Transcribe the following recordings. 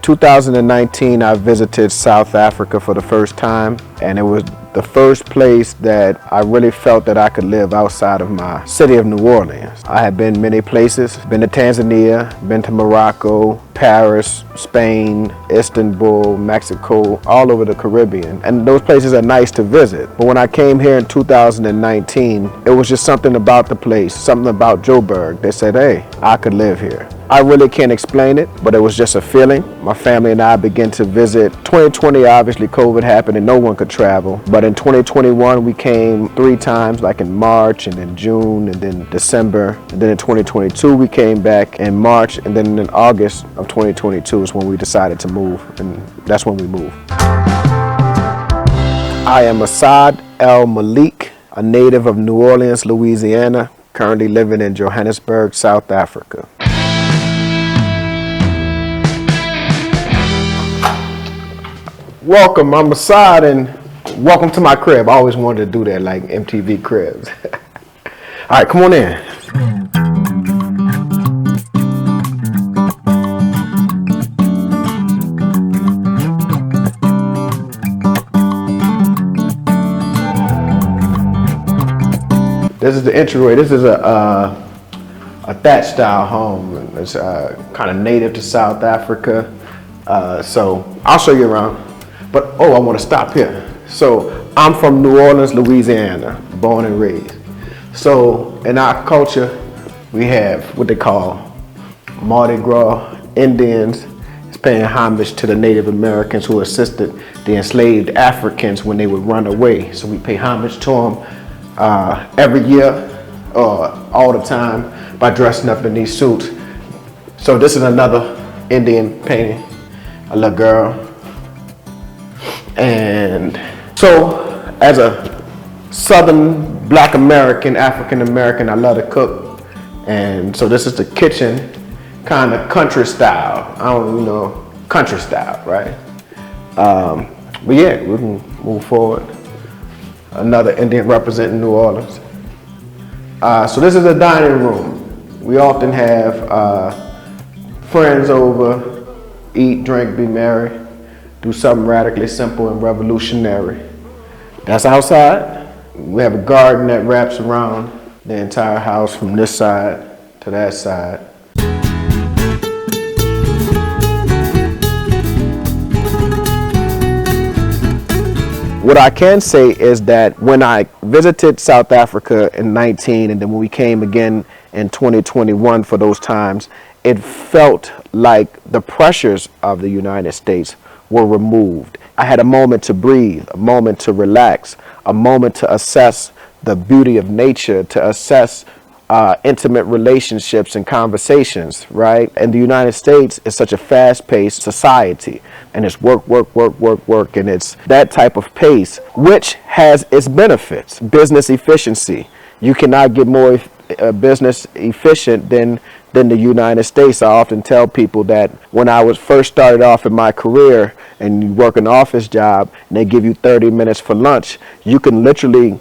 2019, I visited South Africa for the first time, and it was the first place that I really felt that I could live outside of my city of New Orleans. I had been many places, been to Tanzania, been to Morocco, Paris, Spain, Istanbul, Mexico, all over the Caribbean. And those places are nice to visit. But when I came here in 2019, it was just something about the place, something about Joburg. They said, hey, I could live here. I really can't explain it, but it was just a feeling. My family and I began to visit. 2020, obviously COVID happened and no one could travel. But in 2021, we came 3 times, like in March and then June and then December. And then in 2022, we came back in March, and then in August of 2022 is when we decided to move, and that's when we moved. I am Asad El Malik, a native of New Orleans, Louisiana, currently living in Johannesburg, South Africa. Welcome, I'm Assad, and welcome to my crib. I always wanted to do that, like MTV Cribs. All right, come on in. This is the entryway. This is a thatch style home. It's kind of native to South Africa. So I'll show you around. But, I want to stop here. So I'm from New Orleans, Louisiana, born and raised. So in our culture, we have what they call Mardi Gras. Indians is paying homage to the Native Americans who assisted the enslaved Africans when they would run away. So we pay homage to them every year, all the time, by dressing up in these suits. So this is another Indian painting, a little girl. And so as a Southern Black American, African American, I love to cook. And so this is the kitchen, kind of country style. Country style, right? But yeah, we can move forward. Another Indian representing New Orleans. So this is a dining room. We often have friends over, eat, drink, be merry, do something radically simple and revolutionary. That's outside. We have a garden that wraps around the entire house from this side to that side. What I can say is that when I visited South Africa in 19, and then when we came again in 2021 for those times, it felt like the pressures of the United States were removed. I had a moment to breathe, a moment to relax, a moment to assess the beauty of nature, to assess intimate relationships and conversations, right? And the United States is such a fast-paced society, and it's work, and it's that type of pace, which has its benefits. Business efficiency. You cannot get more business efficient than the United States. I often tell people that when I was first started off in my career and you work an office job and they give you 30 minutes for lunch, you can literally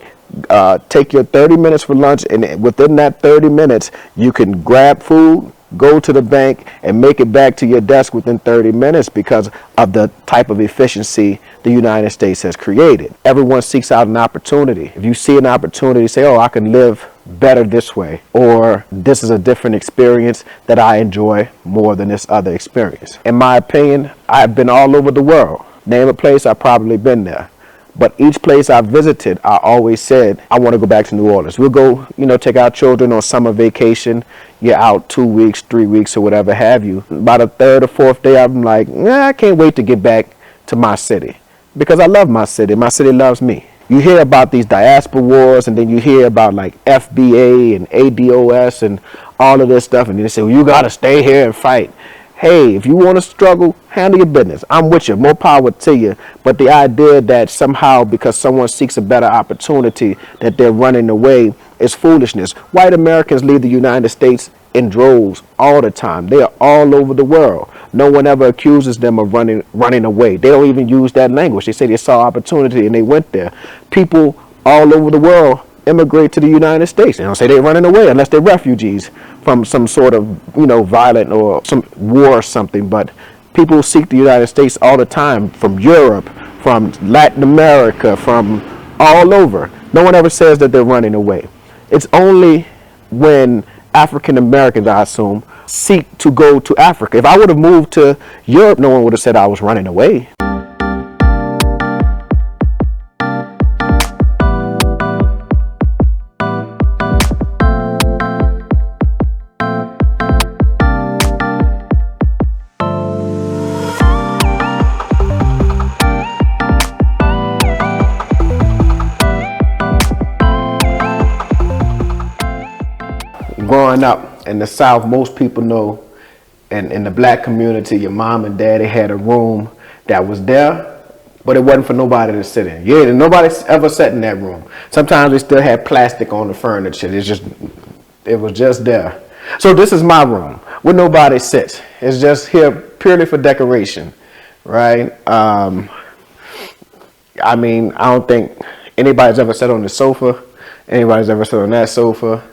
take your 30 minutes for lunch, and within that 30 minutes, you can grab food, go to the bank, and make it back to your desk within 30 minutes because of the type of efficiency the United States has created. Everyone seeks out an opportunity. If you see an opportunity, say, I can live better this way, or this is a different experience that I enjoy more than this other experience. In my opinion, I've been all over the world. Name a place, I've probably been there. But each place I visited, I always said, I want to go back to New Orleans. We'll go, take our children on summer vacation. You're out 2 weeks, 3 weeks, or whatever have you. By the 3rd or 4th day, I'm like, I can't wait to get back to my city. Because I love my city. My city loves me. You hear about these diaspora wars, and then you hear about like FBA and ADOS and all of this stuff. And they say, you got to stay here and fight. Hey, if you want to struggle, handle your business. I'm with you. More power to you. But the idea that somehow because someone seeks a better opportunity that they're running away is foolishness. White Americans leave the United States in droves all the time. They are all over the world. No one ever accuses them of running away. They don't even use that language. They say they saw opportunity and they went there. People all over the world immigrate to the United States. They don't say they're running away unless they're refugees from some sort of, violent or some war or something. But People seek the United States all the time, from Europe, from Latin America, from all over. No one ever says that they're running away. It's only when African Americans, I assume, seek to go to Africa. If I would have moved to Europe, no one would have said I was running away. Growing up in the South, most people know, in the black community, your mom and daddy had a room that was there, but it wasn't for nobody to sit in. Yeah, nobody ever sat in that room. Sometimes we still had plastic on the furniture. It was just there. So this is my room where nobody sits. It's just here purely for decoration, right? I mean, I don't think anybody's ever sat on the sofa. Anybody's ever sat on that sofa.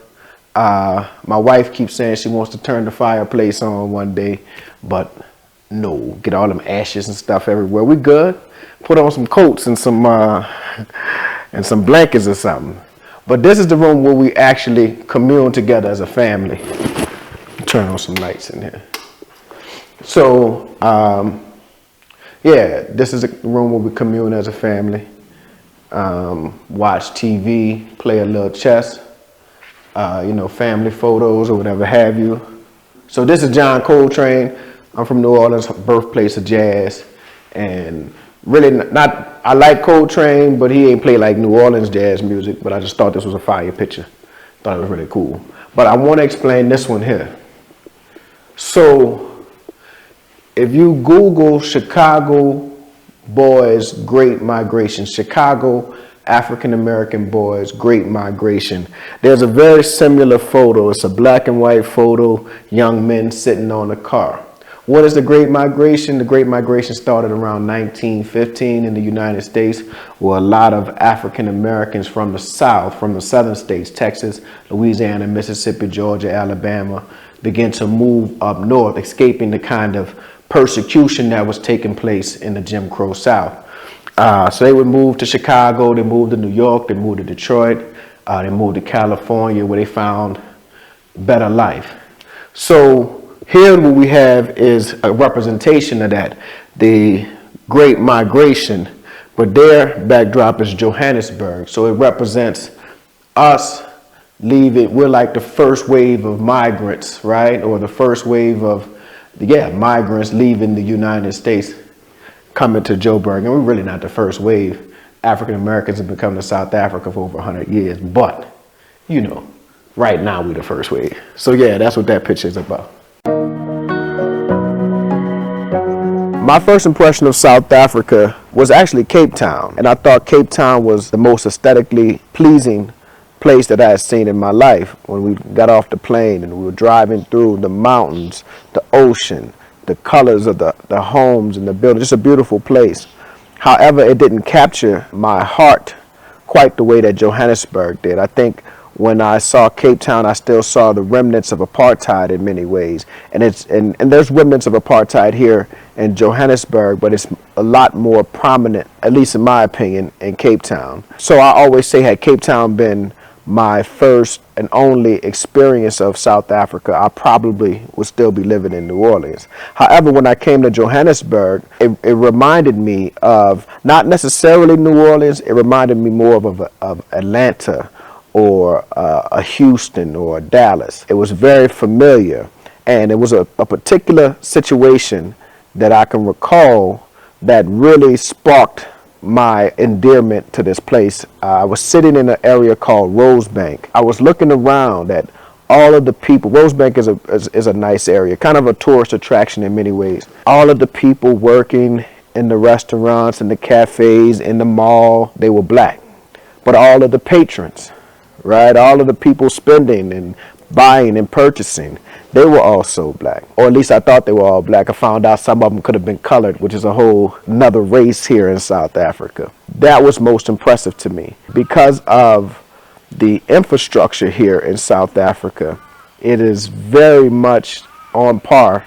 My wife keeps saying she wants to turn the fireplace on one day, but no, get all them ashes and stuff everywhere. We good. Put on some coats and some blankets or something. But this is the room where we actually commune together as a family. Turn on some lights in here. So, yeah, this is a room where we commune as a family. Watch TV, play a little chess. Family photos or whatever have you. So this is John Coltrane. I'm from New Orleans, birthplace of jazz. And really I like Coltrane, but he ain't play like New Orleans jazz music, but I just thought this was a fire picture. Thought it was really cool. But I want to explain this one here. So if you Google Chicago boys Great Migration, Chicago African American boys Great Migration, there's a very similar photo. It's a black and white photo, young men sitting on a car. What is the Great Migration? The Great Migration started around 1915 in the United States, where a lot of African Americans from the South, from the southern states, Texas, Louisiana, Mississippi, Georgia, Alabama, began to move up north, escaping the kind of persecution that was taking place in the Jim Crow South. So they would move to Chicago, they moved to New York, they moved to Detroit, they moved to California, where they found better life. So here what we have is a representation of that, the Great Migration, but their backdrop is Johannesburg. So it represents us leaving. We're like the first wave of migrants, right? Or the first wave of, migrants leaving the United States, coming to Joburg. And we're really not the first wave. African Americans have been coming to South Africa for over 100 years, but right now we're the first wave. So yeah, that's what that picture is about. My first impression of South Africa was actually Cape Town, and I thought Cape Town was the most aesthetically pleasing place that I had seen in my life. When we got off the plane and we were driving through the mountains, the ocean, the colors of the homes and the buildings, just a beautiful place. However, it didn't capture my heart quite the way that Johannesburg did. I think when I saw Cape Town, I still saw the remnants of apartheid in many ways. And there's remnants of apartheid here in Johannesburg, but it's a lot more prominent, at least in my opinion, in Cape Town. So I always say, had Cape Town been my first and only experience of South Africa, I probably would still be living in New Orleans. However, when I came to Johannesburg, it reminded me of not necessarily New Orleans. It reminded me more of Atlanta or a Houston or a Dallas. It was very familiar, and it was a particular situation that I can recall that really sparked my endearment to this place. I was sitting in an area called Rosebank. I was looking around at all of the people. Rosebank is a nice area, kind of a tourist attraction in many ways. All of the people working in the restaurants, in the cafes, in the mall, they were black. But all of the patrons, right, all of the people spending and buying and purchasing, they were also black, or at least I thought they were all black. I found out some of them could have been colored, which is a whole another race here in South Africa. That was most impressive to me because of the infrastructure here in South Africa. It is very much on par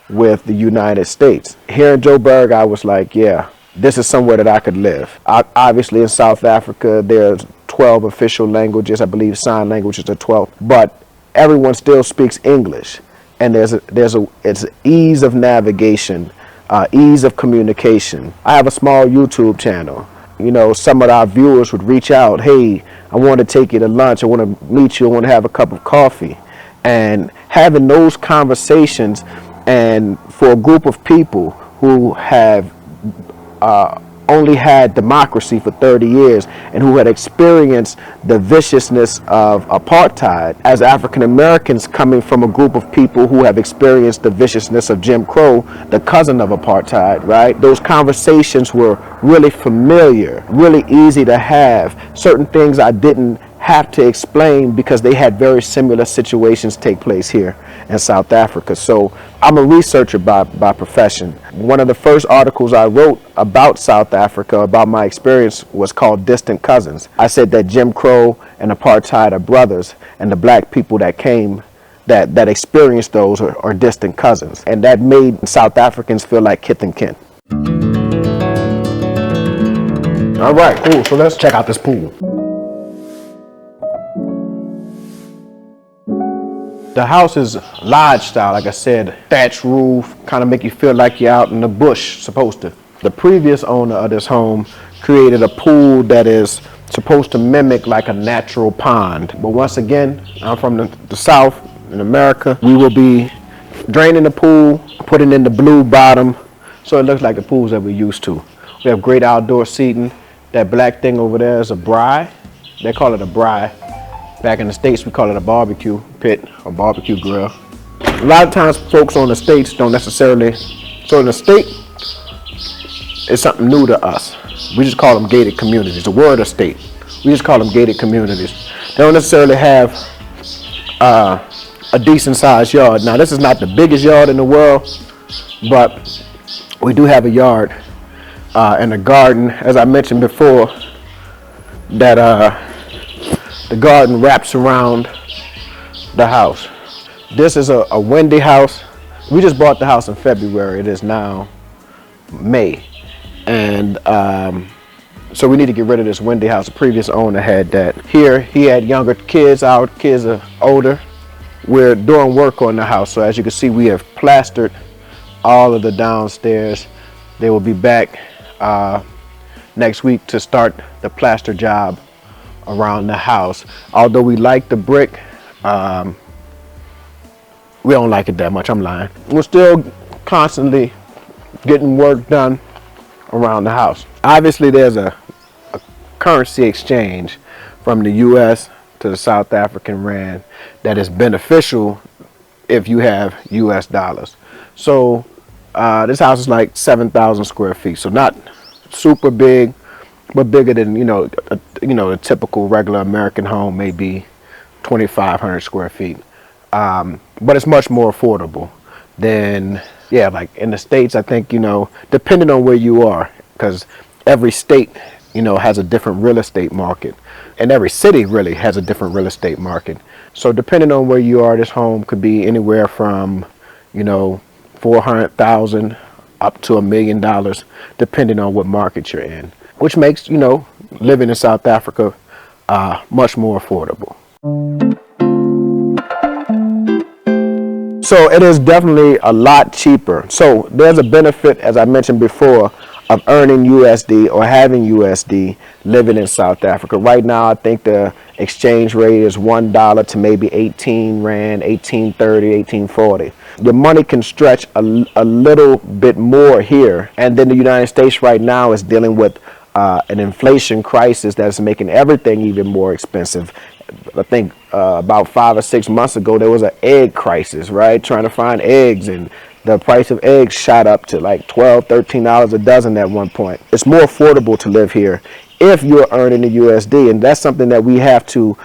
with the United States. Here in Joburg, I was like, yeah, this is somewhere that I could live. Obviously, in South Africa, there's 12 official languages. I believe sign language is the 12th, but everyone still speaks English, and it's ease of navigation, ease of communication. I have a small YouTube channel. You know, some of our viewers would reach out, hey, I want to take you to lunch, I want to meet you, I want to have a cup of coffee. And having those conversations, and for a group of people who have only had democracy for 30 years and who had experienced the viciousness of apartheid, as African Americans coming from a group of people who have experienced the viciousness of Jim Crow, the cousin of apartheid, right? Those conversations were really familiar, really easy to have. Certain things I didn't have to explain because they had very similar situations take place here in South Africa. So I'm a researcher by profession. One of the first articles I wrote about South Africa, about my experience, was called Distant Cousins. I said that Jim Crow and apartheid are brothers, and the black people that came, that experienced those are distant cousins. And that made South Africans feel like kith and kin. All right, cool. So let's check out this pool. The house is lodge style, like I said, thatch roof, kind of make you feel like you're out in the bush, supposed to. The previous owner of this home created a pool that is supposed to mimic like a natural pond. But once again, I'm from the South in America. We will be draining the pool, putting in the blue bottom, so it looks like the pools that we're used to. We have great outdoor seating. That black thing over there is a braai. They call it a braai. Back in the States, we call it a barbecue pit or barbecue grill. A lot of times folks on the States don't necessarily, so in the state, it's something new to us. We just call them gated communities. The word estate, we just call them gated communities. They don't necessarily have a decent sized yard. Now, this is not the biggest yard in the world, but we do have a yard and a garden, as I mentioned before, that the garden wraps around the house. This is a windy house. We just bought the house in February. It is now May. And so we need to get rid of this windy house. The previous owner had that. Here, he had younger kids. Our kids are older. We're doing work on the house. So as you can see, we have plastered all of the downstairs. They will be back next week to start the plaster job around the house. Although we like the brick, we don't like it that much. I'm lying. We're still constantly getting work done around the house. Obviously, there's a currency exchange from the U.S. to the South African rand that is beneficial if you have U.S. dollars. So this house is like 7,000 square feet. So not super big, but bigger than, a typical regular American home, may be 2,500 square feet. But it's much more affordable than, like in the States. I think, depending on where you are, because every state, has a different real estate market, and every city really has a different real estate market. So depending on where you are, this home could be anywhere from, $400,000 up to $1 million, depending on what market you're in, which makes, living in South Africa much more affordable. So it is definitely a lot cheaper. So there's a benefit, as I mentioned before, of earning USD or having USD living in South Africa. Right now, I think the exchange rate is $1 to maybe 18 Rand, 1830, 1840. Your money can stretch a little bit more here. And then the United States right now is dealing with an inflation crisis that's making everything even more expensive. I think about 5 or 6 months ago, there was an egg crisis, right? Trying to find eggs, and the price of eggs shot up to like $12, $13 a dozen at one point. It's more affordable to live here if you're earning the USD, and that's something that we have to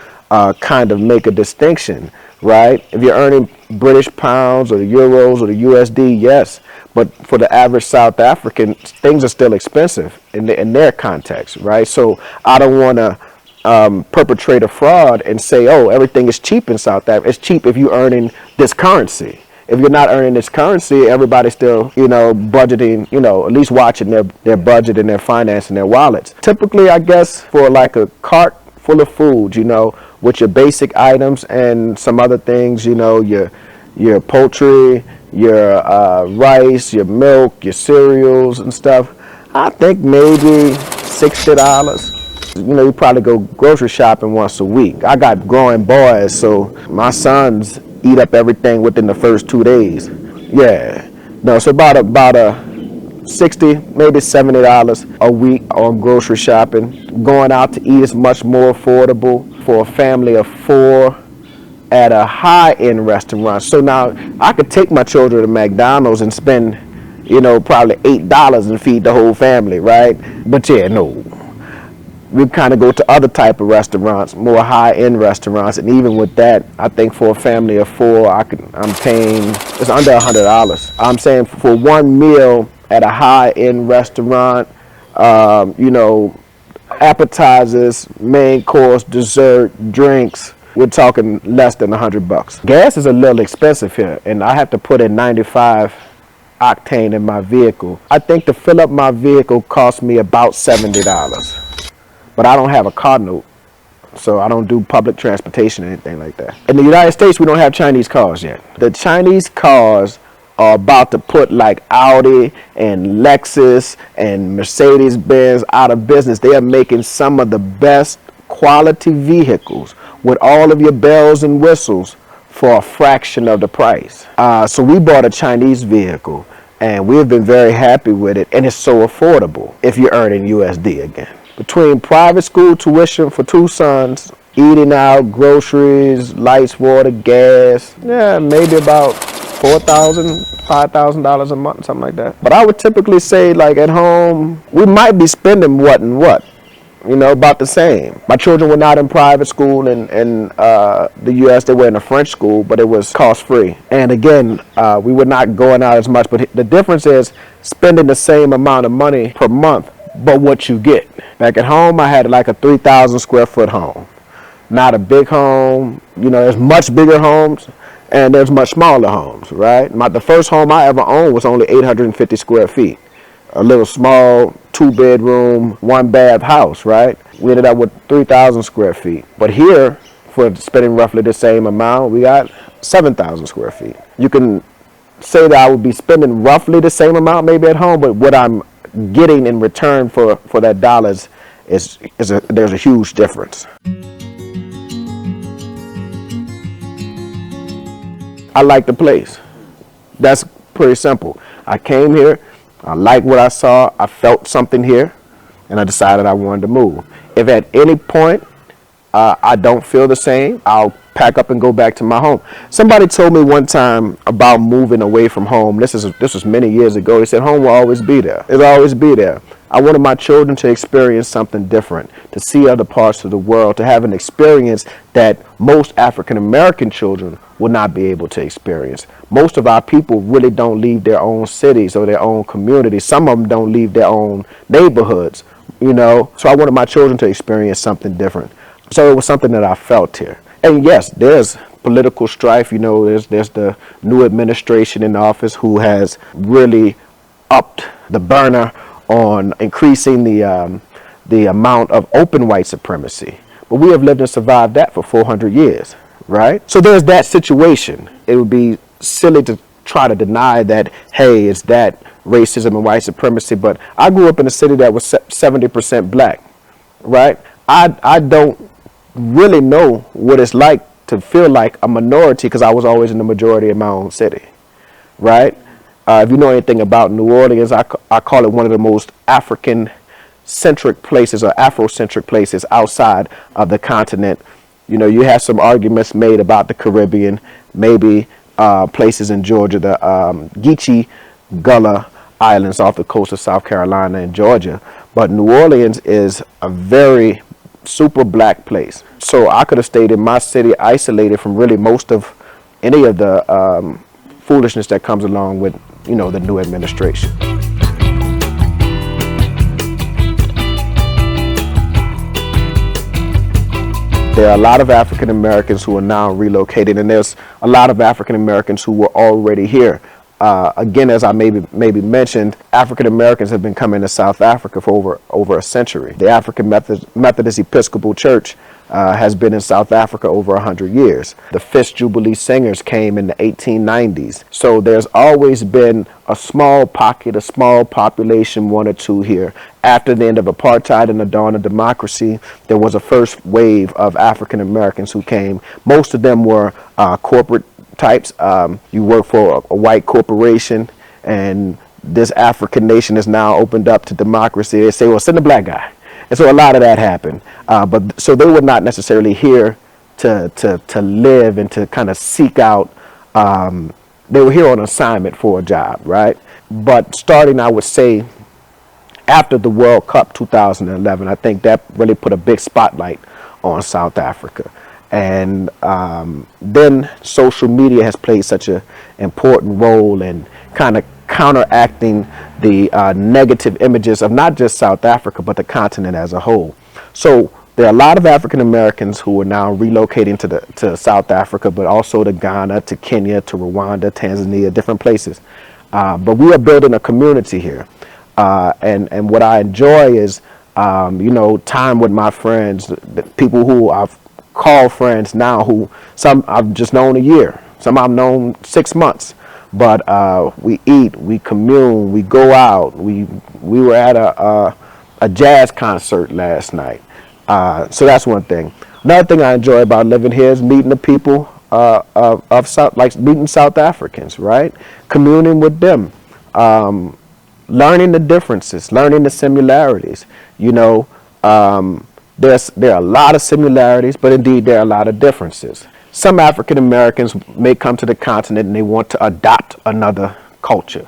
kind of make a distinction, right? If you're earning British pounds or the euros or the USD, yes, but for the average South African, things are still expensive in their context, right? So I don't want to perpetrate a fraud and say, oh, everything is cheap in South Africa. It's cheap if you're earning this currency. if you're not earning this currency, everybody's still, budgeting, at least watching their budget and their finance and their wallets. Typically, I guess, for like a cart full of food, with your basic items and some other things, your poultry, your rice, your milk, your cereals and stuff, I think maybe $60. You probably go grocery shopping once a week. I got growing boys, so my sons eat up everything within the first 2 days. Yeah. No, so about a 60, maybe $70 a week on grocery shopping. Going out to eat is much more affordable for a family of 4 at a high-end restaurant. So now I could take my children to McDonald's and spend, probably $8 and feed the whole family, right? But yeah, no. We kind of go to other type of restaurants, more high-end restaurants, and even with that, I think for a family of 4, I'm paying, it's under $100. I'm saying for one meal at a high-end restaurant, appetizers, main course, dessert, drinks, we're talking less than $100. Gas is a little expensive here, and I have to put in 95 octane in my vehicle. I think to fill up my vehicle costs me about $70. But I don't have a car note, so I don't do public transportation or anything like that. In the United States, we don't have Chinese cars yet. The Chinese cars are about to put like Audi and Lexus and Mercedes-Benz out of business. They are making some of the best quality vehicles with all of your bells and whistles for a fraction of the price. So we bought a Chinese vehicle, and we've been very happy with it, and it's so affordable if you're earning USD again. Between private school tuition for 2 sons, eating out, groceries, lights, water, gas, yeah, maybe about $4,000, $5,000 a month, something like that. But I would typically say, like at home, we might be spending what and what, about the same. My children were not in private school in the U.S. They were in a French school, but it was cost-free. And again, we were not going out as much, but the difference is spending the same amount of money per month, but what you get. Back at home, I had like a 3,000 square foot home. Not a big home. There's much bigger homes and there's much smaller homes, right? The first home I ever owned was only 850 square feet. A little small 2-bedroom, 1-bath house, right? We ended up with 3,000 square feet. But here, for spending roughly the same amount, we got 7,000 square feet. You can say that I would be spending roughly the same amount maybe at home, but what I'm getting in return for that dollars there's a huge difference. I like the place. That's pretty simple. I came here, I liked what I saw, I felt something here, and I decided I wanted to move. If at any point I don't feel the same, I'll pack up and go back to my home. Somebody told me one time about moving away from home. This was many years ago. He said home will always be there. It'll always be there. I wanted my children to experience something different, to see other parts of the world, to have an experience that most African American children will not be able to experience. Most of our people really don't leave their own cities or their own communities. Some of them don't leave their own neighborhoods, So I wanted my children to experience something different. So it was something that I felt here. And yes, there's political strife. There's the new administration in office who has really upped the burner on increasing the amount of open white supremacy. But we have lived and survived that for 400 years, right? So there's that situation. It would be silly to try to deny that, hey, it's that racism and white supremacy. But I grew up in a city that was 70% black, right? I don't really know what it's like to feel like a minority because I was always in the majority in my own city, right? If you know anything about New Orleans, I call it one of the most African-centric places or Afrocentric places outside of the continent. You have some arguments made about the Caribbean, maybe places in Georgia, the Geechee Gullah Islands off the coast of South Carolina and Georgia. But New Orleans is a very super black place. So I could have stayed in my city isolated from really most of any of the foolishness that comes along with, the new administration. There are a lot of African Americans who are now relocated, and there's a lot of African Americans who were already here. Again, as I maybe mentioned, African Americans have been coming to South Africa for over a century. The African Methodist Episcopal Church has been in South Africa over 100 years. The Fish Jubilee Singers came in the 1890s. So there's always been a small pocket, a small population, one or two here. After the end of apartheid and the dawn of democracy, there was a first wave of African Americans who came. Most of them were corporate types. You work for a white corporation, and this African nation is now opened up to democracy. They say, well, send a black guy. And so a lot of that happened. But so they were not necessarily here to live and to kind of seek out. They were here on assignment for a job, right? But starting, I would say, after the World Cup 2011, I think that really put a big spotlight on South Africa. And then social media has played such an important role in kind of counteracting the negative images of not just South Africa, but the continent as a whole. So there are a lot of African Americans who are now relocating to South Africa, but also to Ghana, to Kenya, to Rwanda, Tanzania, different places. But we are building a community here. And what I enjoy is, time with my friends, the people who I've called friends now, who some I've just known a year, some I've known 6 months. But we eat, we commune, we go out. We were at a jazz concert last night. So that's one thing. Another thing I enjoy about living here is meeting the people of South, like meeting South Africans, right? Communing with them, learning the differences, learning the similarities. There are a lot of similarities, but indeed there are a lot of differences. Some African Americans may come to the continent and they want to adopt another culture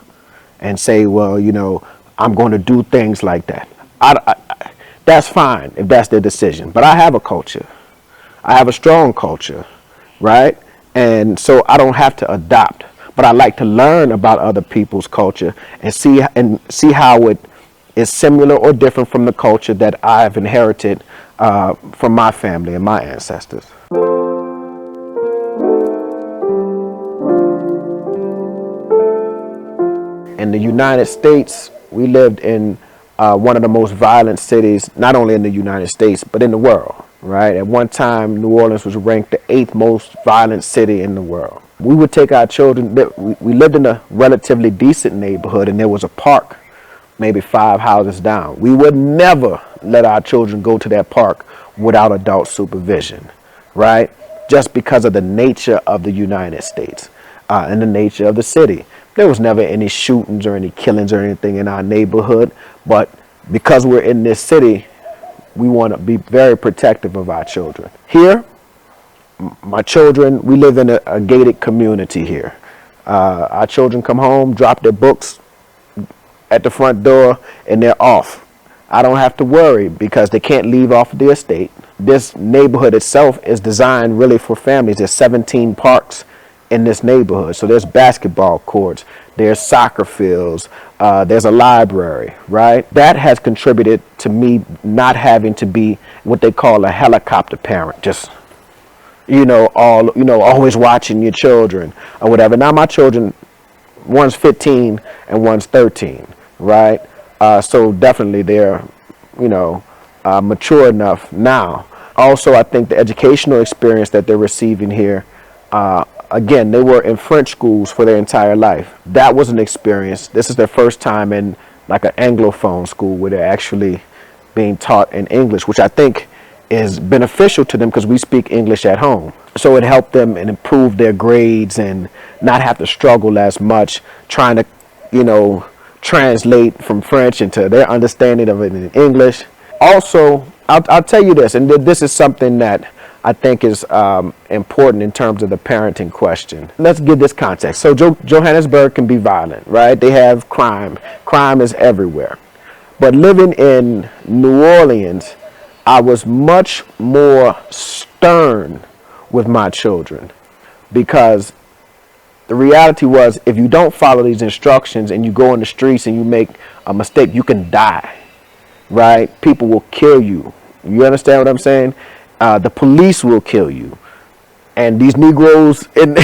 and say, well, I'm going to do things like that. That's fine if that's their decision. But I have a culture. I have a strong culture, right? And so I don't have to adopt. But I like to learn about other people's culture and see how it is similar or different from the culture that I've inherited from my family and my ancestors. In the United States, we lived in one of the most violent cities, not only in the United States, but in the world, right? At one time, New Orleans was ranked the 8th most violent city in the world. We would take our children, we lived in a relatively decent neighborhood, and there was a park maybe 5 houses down. We would never let our children go to that park without adult supervision, right? Just because of the nature of the United States and the nature of the city. There was never any shootings or any killings or anything in our neighborhood, but because we're in this city, we want to be very protective of our children. Here, my children, we live in a gated community here. Our children come home, drop their books at the front door, and they're off. I don't have to worry because they can't leave off the estate. This neighborhood itself is designed really for families. There's 17 parks in this neighborhood. So there's basketball courts, there's soccer fields, there's a library, right? That has contributed to me not having to be what they call a helicopter parent, just, always watching your children or whatever. Now my children, one's 15 and one's 13, right? So definitely they're, mature enough now. Also, I think the educational experience that they're receiving here, again, they were in French schools for their entire life. That was an experience. This is their first time in like an Anglophone school where they're actually being taught in English, which I think is beneficial to them because we speak English at home. So it helped them and improve their grades and not have to struggle as much trying to, translate from French into their understanding of it in English. Also, I'll tell you this, and this is something that I think is important in terms of the parenting question. Let's give this context. So Johannesburg can be violent, right? They have crime. Crime is everywhere. But living in New Orleans, I was much more stern with my children because the reality was if you don't follow these instructions and you go in the streets and you make a mistake, you can die, right? People will kill you. You understand what I'm saying? The police will kill you. And these Negroes in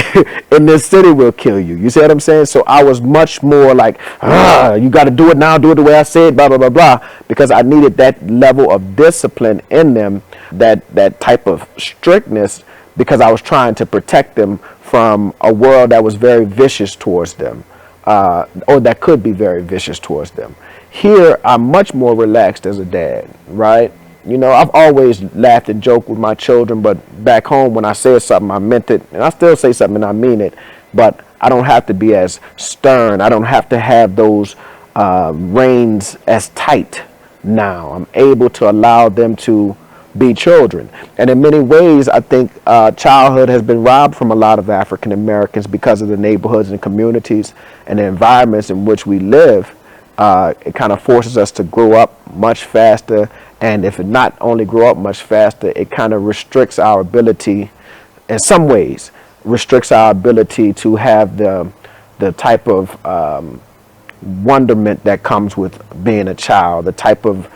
in this city will kill you. You see what I'm saying? So I was much more like, you got to do it now, do it the way I said, blah, blah, blah, blah, because I needed that level of discipline in them, that type of strictness, because I was trying to protect them from a world that was very vicious towards them, or that could be very vicious towards them. Here, I'm much more relaxed as a dad, right? You know, I've always laughed and joked with my children, but back home when I said something, I meant it. And I still say something and I mean it. But I don't have to be as stern. I don't have to have those reins as tight now. I'm able to allow them to be children. And in many ways, I think childhood has been robbed from a lot of African Americans because of the neighborhoods and communities and the environments in which we live. It kind of forces us to grow up much faster. And if it not only grow up much faster, it kind of restricts our ability, in some ways, restricts our ability to have the type of wonderment that comes with being a child, the type of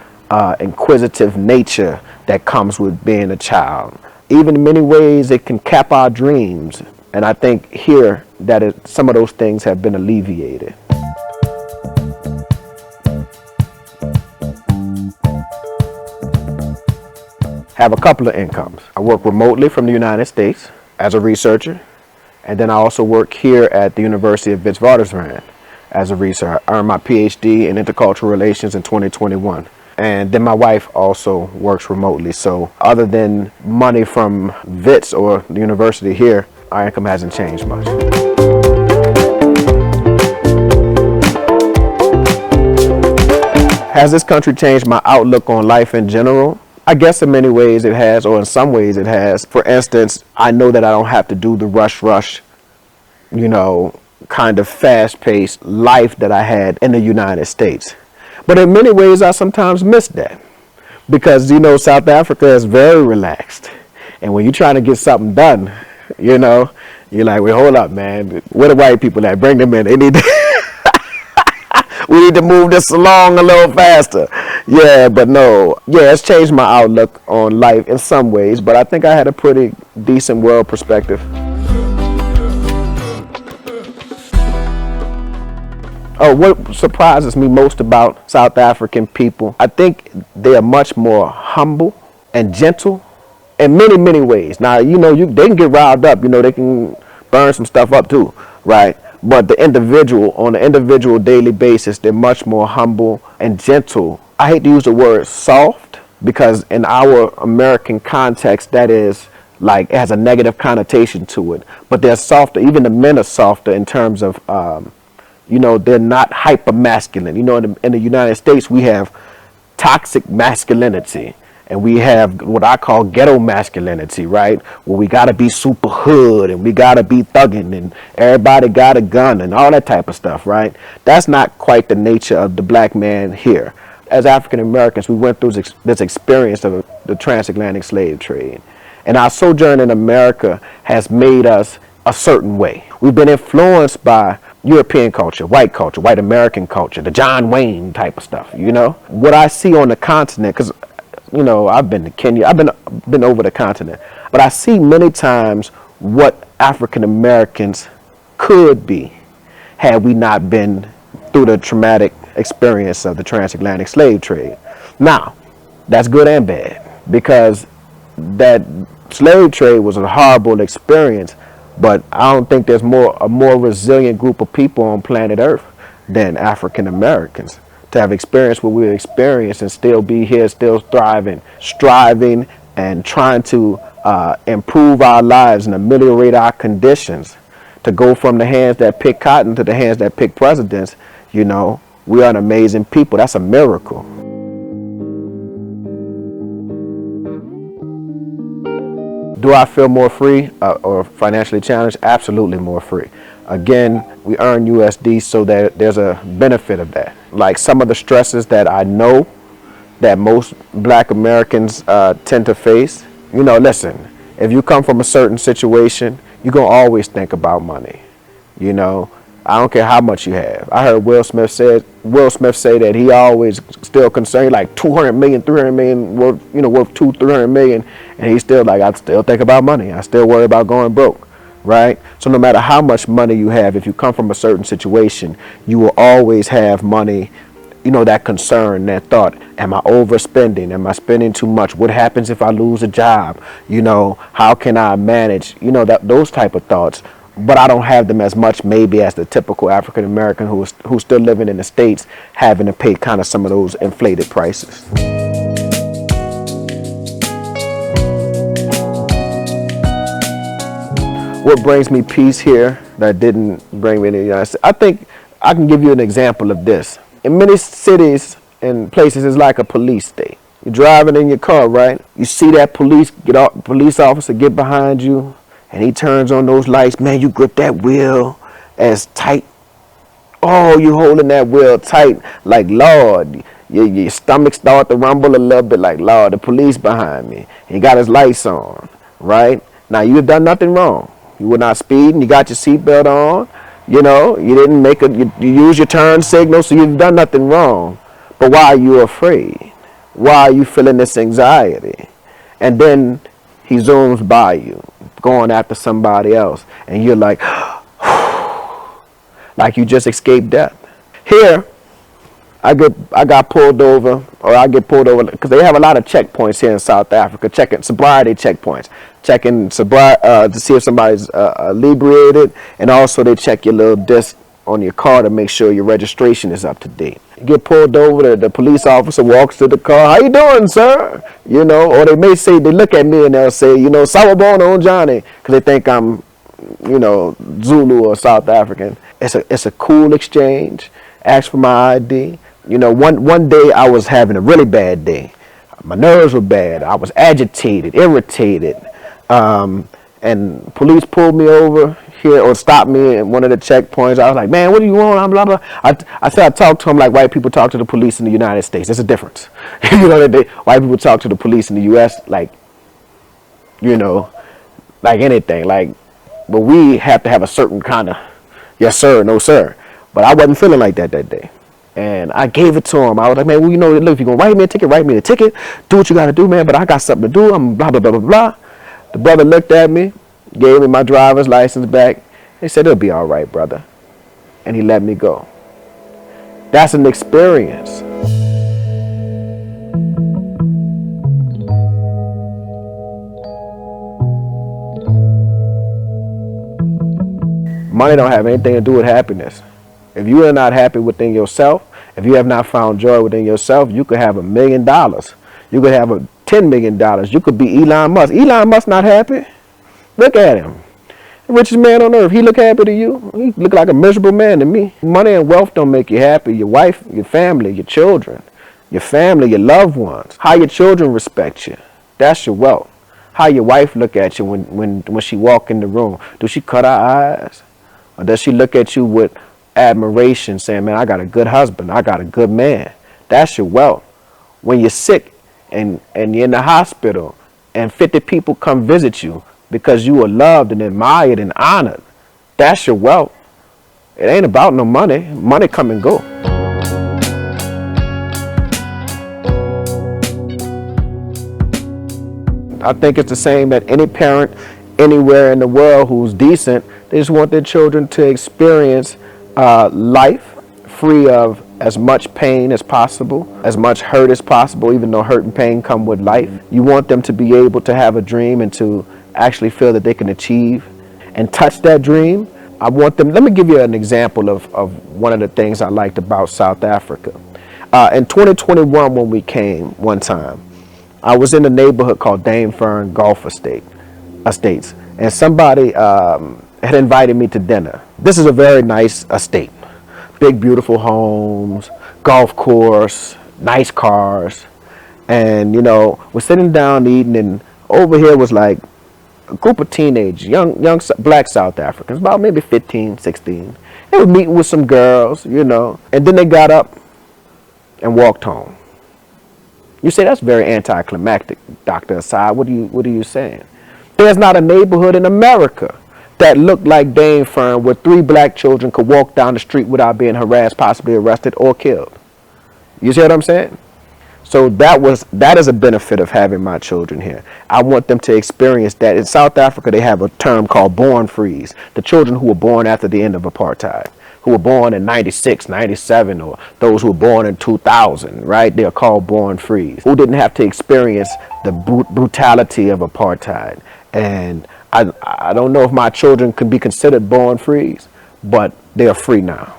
inquisitive nature that comes with being a child. Even in many ways, it can cap our dreams. And I think here that some of those things have been alleviated. Have a couple of incomes. I work remotely from the United States as a researcher, and then I also work here at the University of Witwatersrand as a researcher. I earned my PhD in intercultural relations in 2021. And then my wife also works remotely. So other than money from WITS or the university here, our income hasn't changed much. Has this country changed my outlook on life in general? I guess in many ways it has, or in some ways it has. For instance, I know that I don't have to do the rush, you know, kind of fast-paced life that I had in the United States. But in many ways, I sometimes miss that because, you know, South Africa is very relaxed. And when you're trying to get something done, you know, you're like, wait, hold up, man. Where the white people at? Bring them in. They need to we need to move this along a little faster. Yeah, but no. Yeah, it's changed my outlook on life in some ways, but I think I had a pretty decent world perspective. Oh, what surprises me most about South African people, I think they are much more humble and gentle in many, many ways. Now, you know, they can get riled up, you know, they can burn some stuff up too, right? But the individual, on an individual daily basis, they're much more humble and gentle. I hate to use the word soft because in our American context, that is like, it has a negative connotation to it. But they're softer. Even the men are softer in terms of, you know, they're not hyper masculine. You know, in the United States, we have toxic masculinity. And we have what I call ghetto masculinity, right? Where we gotta be super hood and we gotta be thugging and everybody got a gun and all that type of stuff, right? That's not quite the nature of the black man here. As African Americans, we went through this experience of the transatlantic slave trade. And our sojourn in America has made us a certain way. We've been influenced by European culture, white American culture, the John Wayne type of stuff, you know? What I see on the continent, because you know, I've been to Kenya, I've been over the continent, but I see many times what African Americans could be had we not been through the traumatic experience of the transatlantic slave trade. Now, that's good and bad because that slave trade was a horrible experience, but I don't think there's a more resilient group of people on planet Earth than African Americans. To have experienced what we experienced and still be here, still thriving, striving, and trying to improve our lives and ameliorate our conditions. To go from the hands that pick cotton to the hands that pick presidents, you know, we are an amazing people. That's a miracle. Do I feel more free or financially challenged? Absolutely more free. Again, we earn USD, so that there's a benefit of that. Like some of the stresses that I know that most black Americans tend to face. You know, listen, if you come from a certain situation, you're going to always think about money. You know, I don't care how much you have. I heard Will Smith said, Will Smith say that he always still concerned, like 200 million, 300 million, worth, worth 300 million, and he's still like, I still think about money. I still worry about going broke, right? So no matter how much money you have, if you come from a certain situation, you will always have money, that concern, that thought, am I overspending? Am I spending too much? What happens if I lose a job? How can I manage? Those type of thoughts. But I don't have them as much maybe as the typical African American who's still living in the States, having to pay kind of some of those inflated prices. What brings me peace here that didn't bring me to the United States? I think I can give you an example of this. In many cities and places, it's like a police state. You're driving in your car, right? You see that police officer get behind you, and he turns on those lights. Man, you grip that wheel as tight. Oh, you holding that wheel tight, like, Lord. Your stomach start to rumble a little bit, like, Lord, the police behind me. He got his lights on, right? Now, you have done nothing wrong. You were not speeding. You got your seatbelt on. You didn't you use your turn signal, so you've done nothing wrong. But why are you afraid? Why are you feeling this anxiety? And then he zooms by you, going after somebody else, and you're like, like you just escaped death. Here, I got pulled over, or I get pulled over, because they have a lot of checkpoints here in South Africa, checking sobriety checkpoints, checking to see if somebody's inebriated, and also they check your little disc on your car to make sure your registration is up to date. You get pulled over, the police officer walks to the car, how you doing, sir? Or they may say, they look at me and they'll say, Sawubona on Johnny, because they think I'm, Zulu or South African. It's a cool exchange. Ask for my ID. One day I was having a really bad day. My nerves were bad. I was agitated, irritated. And police pulled me over here, or stopped me at one of the checkpoints. I was like, man, what do you want? I'm blah, blah. I said I talked to them like white people talk to the police in the United States. There's a difference. White people talk to the police in the U.S. like anything. But we have to have a certain kind of, yes, sir, no, sir. But I wasn't feeling like that day. And I gave it to him. I was like, man, look, if you're going to write me a ticket, write me a ticket. Do what you got to do, man. But I got something to do. I'm blah, blah, blah, blah, blah. The brother looked at me, gave me my driver's license back. He said, it'll be all right, brother. And he let me go. That's an experience. Money don't have anything to do with happiness. If you are not happy within yourself, if you have not found joy within yourself, you could have $1 million. You could have $10 million. You could be Elon Musk. Elon Musk not happy. Look at him. The richest man on earth. He look happy to you? He look like a miserable man to me. Money and wealth don't make you happy. Your wife, your family, your children, your family, your loved ones. How your children respect you. That's your wealth. How your wife look at you when she walk in the room. Do she cut her eyes? Or does she look at you with admiration, saying, man, I got a good husband, I got a good man? That's your wealth. When you're sick and you're in the hospital and 50 people come visit you because you are loved and admired and honored, that's your wealth. It ain't about no money. Money come and go. I think it's the same that any parent anywhere in the world who's decent, they just want their children to experience life free of as much pain as possible, as much hurt as possible, even though hurt and pain come with life. You want them to be able to have a dream and to actually feel that they can achieve and touch that dream. I want them, let me give you an example of one of the things I liked about South Africa. In 2021, when we came one time, I was in a neighborhood called Dame Fern Golf Estates, and somebody had invited me to dinner. This is a very nice estate. Big, beautiful homes, golf course, nice cars. And, we're sitting down eating, and over here was like a group of teenagers, young black South Africans, about maybe 15, 16. They were meeting with some girls, and then they got up and walked home. You say that's very anticlimactic, Dr. Assad. What are you saying? There's not a neighborhood in America that looked like Dane Fern, where 3 black children could walk down the street without being harassed, possibly arrested or killed. You see what I'm saying? So that is a benefit of having my children here. I want them to experience that. In South Africa, they have a term called born frees. The children who were born after the end of apartheid, who were born in 96, 97, or those who were born in 2000, right? They are called born frees, who didn't have to experience the brutality of apartheid. And I don't know if my children can be considered born frees, but they are free now.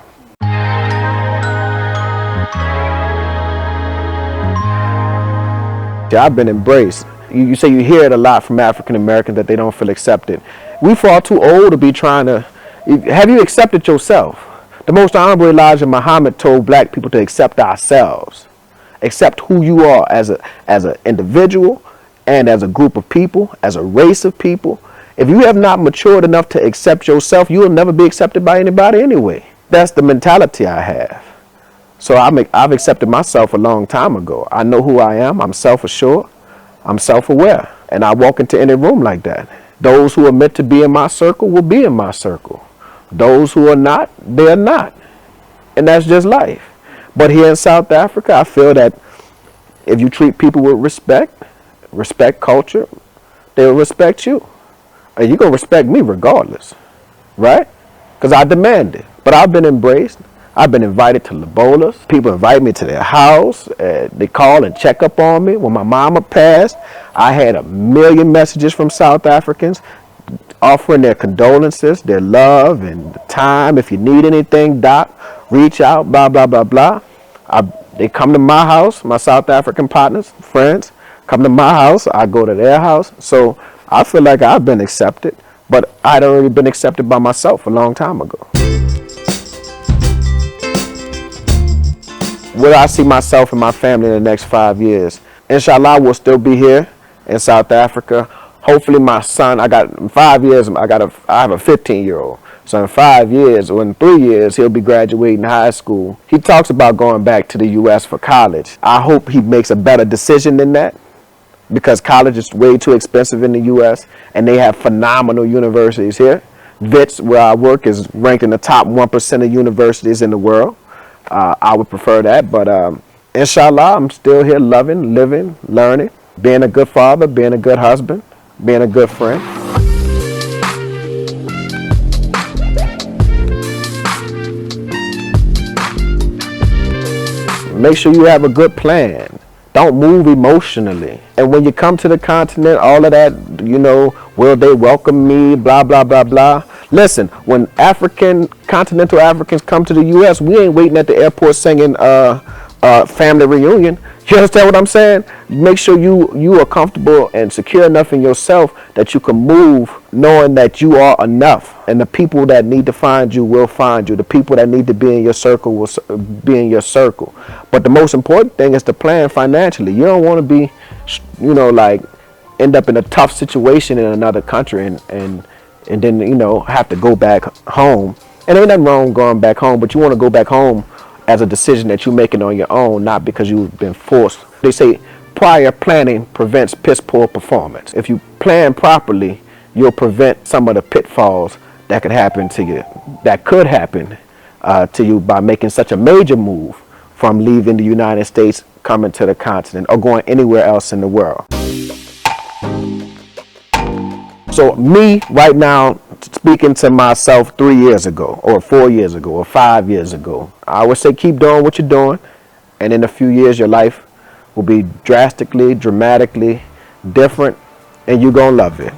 I've been embraced. You say you hear it a lot from African Americans that they don't feel accepted. We far too old to be trying to. Have you accepted yourself? The Most Honorable Elijah Muhammad told black people to accept ourselves, accept who you are as an individual and as a group of people, as a race of people. If you have not matured enough to accept yourself, you will never be accepted by anybody anyway. That's the mentality I have. So I've accepted myself a long time ago. I know who I am. I'm self-assured. I'm self-aware. And I walk into any room like that. Those who are meant to be in my circle will be in my circle. Those who are not, they're not. And that's just life. But here in South Africa, I feel that if you treat people with respect, respect culture, they'll respect you. And you're going to respect me regardless. Right? Because I demand it. But I've been embraced. I've been invited to Labolas. People invite me to their house. They call and check up on me. When my mama passed, I had 1 million messages from South Africans offering their condolences, their love, and time. If you need anything, Doc, reach out, blah, blah, blah, blah. They come to my house, my South African partners, friends, come to my house. I go to their house. So I feel like I've been accepted, but I'd already been accepted by myself a long time ago. Where I see myself and my family in the next 5 years. Inshallah, we'll still be here in South Africa. Hopefully my son, I have a 15-year-old. So in 5 years or in 3 years, he'll be graduating high school. He talks about going back to the U.S. for college. I hope he makes a better decision than that, because college is way too expensive in the U.S. and they have phenomenal universities here. Wits, where I work, is ranked in the top 1% of universities in the world. I would prefer that, but inshallah, I'm still here loving, living, learning, being a good father, being a good husband, being a good friend. Make sure you have a good plan. Don't move emotionally. And when you come to the continent, all of that, will they welcome me, blah, blah, blah, blah. Listen, when continental Africans come to the U.S., we ain't waiting at the airport singing family reunion. You understand what I'm saying? Make sure you are comfortable and secure enough in yourself that you can move knowing that you are enough. And the people that need to find you will find you. The people that need to be in your circle will be in your circle. But the most important thing is to plan financially. You don't want to be, end up in a tough situation in another country and then, have to go back home. And ain't nothing wrong going back home, but you want to go back home as a decision that you're making on your own, not because you've been forced. They say prior planning prevents piss poor performance. If you plan properly, you'll prevent some of the pitfalls that could happen to you, to you by making such a major move from leaving the United States, coming to the continent, or going anywhere else in the world. So me right now, speaking to myself 3 years ago or 4 years ago or 5 years ago, I would say keep doing what you're doing, and in a few years your life will be dramatically different, and you're gonna love it.